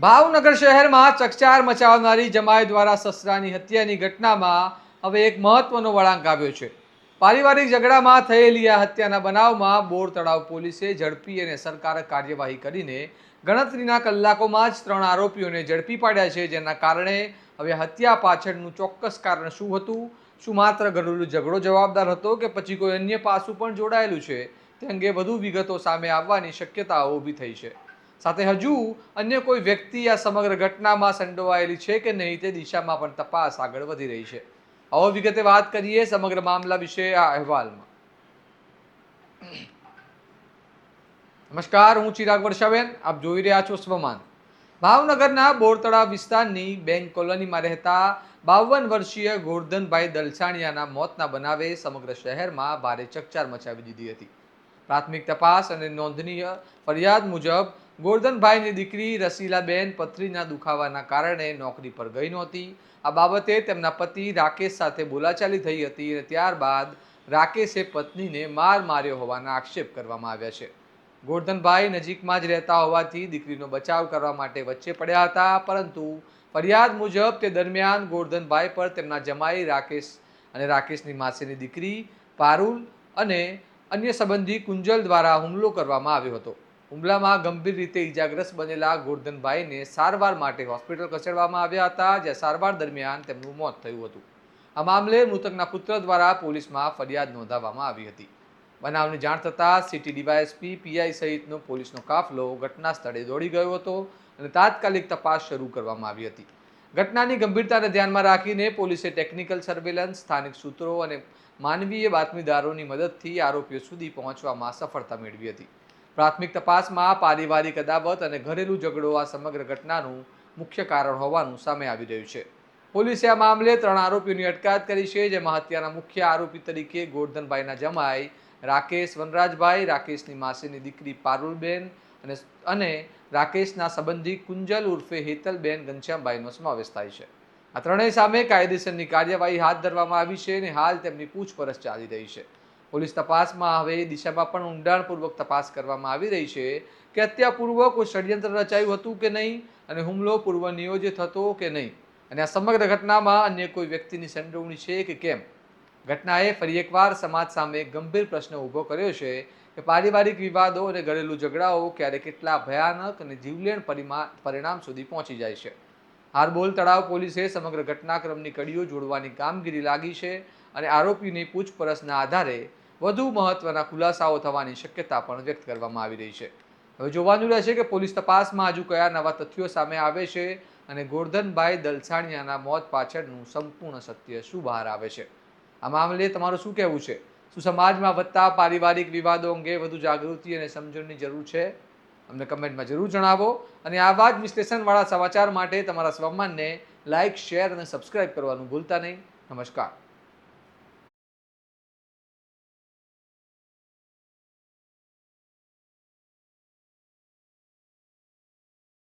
ભાવનગર શહેરમાં ચકચાર મચાવનારી જમાઈ દ્વારા સસરાની હત્યાની ઘટનામાં હવે એક મહત્વનો વળાંક આવ્યો છે. પારિવારિક ઝઘડામાં થયેલી આ હત્યાના બનાવમાં બોર તળાવ પોલીસે ઝડપી અને અસરકારક કાર્યવાહી કરીને ગણતરીના કલાકોમાં જ 3 આરોપીઓને ઝડપી પાડ્યા છે, જેના કારણે હવે હત્યા પાછળનું ચોક્કસ કારણ શું હતું, શું માત્ર ઘરેલું ઝઘડો જવાબદાર હતો કે પછી કોઈ અન્ય પાસું પણ જોડાયેલું છે, તે અંગે વધુ વિગતો સામે આવવાની શક્યતાઓ ઊભી થઈ છે. સાથે હજુ અન્ય કોઈ વ્યક્તિ આ સમગ્ર ઘટનામાં સંડોવાયેલી છે કે નહીં તે દિશામાં પણ તપાસ આગળ વધી રહી છે. આવો વિગતે વાત કરીએ સમગ્ર મામલા વિશે આ અહેવાલમાં. નમસ્કાર, હું ચિરાગ વર્ષાબેન, આપ જોઈ રહ્યા છો સ્વમાન. ભાવનગરના બોરતળાવ વિસ્તારની બેંક કોલોનીમાં રહેતા 52 વર્ષીય ગોરધનભાઈ દલસાણિયાના મોતના બનાવે સમગ્ર શહેરમાં ભારે ચકચાર મચાવી દીધી હતી. પ્રાથમિક તપાસ અને નોંધનીય ફરિયાદ મુજબ ગોરધનભાઈની દીકરી રસીલાબેન પથરીના દુખાવાના કારણે નોકરી પર ગઈ નહોતી. આ બાબતે તેમના પતિ રાકેશ સાથે બોલાચાલી થઈ હતી અને ત્યારબાદ રાકેશે પત્નીને માર્યો હોવાના આક્ષેપ કરવામાં આવ્યા છે. ગોરધનભાઈ નજીકમાં જ રહેતા હોવાથી દીકરીનો બચાવ કરવા માટે વચ્ચે પડ્યા હતા, પરંતુ ફરિયાદ મુજબ તે દરમિયાન ગોરધનભાઈ પર તેમના જમાઈ રાકેશ અને રાકેશની માસીની દીકરી પારુલ અને અન્ય સંબંધી કુંજલ દ્વારા હુમલો કરવામાં આવ્યો હતો. હુમલામાં ગંભીર રીતે ઈજાગ્રસ્ત બનેલા ગોરધનભાઈને સારવાર માટે હોસ્પિટલ ખસેડવામાં આવ્યા હતા, જ્યાં સારવાર દરમિયાન તેમનું મોત થયું હતું. આ મામલે મૃતકના પુત્ર દ્વારા પોલીસમાં ફરિયાદ નોંધાવવામાં આવી હતી. બનાવની જાણ થતાં સિટી ડીવાયએસપી પીઆઈ સહિતનો પોલીસનો કાફલો ઘટના સ્થળે દોડી ગયો હતો અને તાત્કાલિક તપાસ શરૂ કરવામાં આવી હતી. ઘટનાની ગંભીરતાને ધ્યાનમાં રાખીને પોલીસે ટેકનિકલ સર્વેલન્સ, સ્થાનિક સૂત્રો અને માનવીય બાતમીદારોની મદદથી આરોપીઓ સુધી પહોંચવામાં સફળતા મેળવી હતી. પ્રાથમિક તપાસમાં પારિવારિક અદાવત અને ઘરેલું ઝઘડો આ સમગ્ર ઘટનાનું મુખ્ય કારણ હોવાનું સામે આવી રહ્યું છે. પોલીસે આ મામલે 3 આરોપીઓની અટકાયત કરી છે, જેમાં હત્યાના મુખ્ય આરોપી તરીકે ગોરધનભાઈના જમાઈ રાકેશ વનરાજભાઈ, રાકેશની માસીની દીકરી પારુલબેન અને રાકેશના સંબંધી કુંજલ ઉર્ફે હેતલબેન ઘનશ્યામભાઈનો સમાવેશ થાય છે. આ ત્રણેય સામે કાયદેસરની કાર્યવાહી હાથ ધરવામાં આવી છે અને હાલ તેમની પૂછપરછ ચાલી રહી છે. પોલીસ તપાસમાં હવે એ દિશામાં પણ ઊંડાણપૂર્વક તપાસ કરવામાં આવી રહી છે કે હત્યા પૂર્વ કોઈ ષડયંત્ર રચાયું હતું કે નહીં અને હુમલો પૂર્વ નિયોજિત હતો કે નહીં, અને આ સમગ્ર ઘટનામાં અન્ય કોઈ વ્યક્તિની સંડોવણી છે કે કેમ. ઘટનાએ ફરી એકવાર સમાજ સામે ગંભીર પ્રશ્ન ઊભો કર્યો છે કે પારિવારિક વિવાદો અને ઘરેલું ઝઘડાઓ ક્યારેક કેટલા ભયાનક અને જીવલેણ પરિણામ સુધી પહોંચી જાય છે. હારબોલ તળાવ પોલીસે સમગ્ર ઘટનાક્રમની કડીઓ જોડવાની કામગીરી લાગી છે અને આરોપીની પૂછપરછના આધારે વધુ મહત્વના ખુલાસાઓ થવાની શક્યતા પણ વ્યક્ત કરવામાં આવી રહી છે. હવે જોવાનું રહેશે કે પોલીસ તપાસમાં હજુ કયા નવા તથ્યો સામે આવે છે અને ગોરધનભાઈ દલસાણિયાના મોત પાછળનું સંપૂર્ણ સત્ય શું બહાર આવે છે. આ મામલે તમારું શું કહેવું છે? શું સમાજમાં વધતા પારિવારિક વિવાદો અંગે વધુ જાગૃતિ અને સમજણની જરૂર છે? અમને કમેન્ટમાં જરૂર જણાવો અને આવા જ વિશ્લેષણવાળા સમાચાર માટે તમારા સ્વમાનને લાઇક, શેર અને સબસ્ક્રાઇબ કરવાનું ભૂલતા નહીં. નમસ્કાર.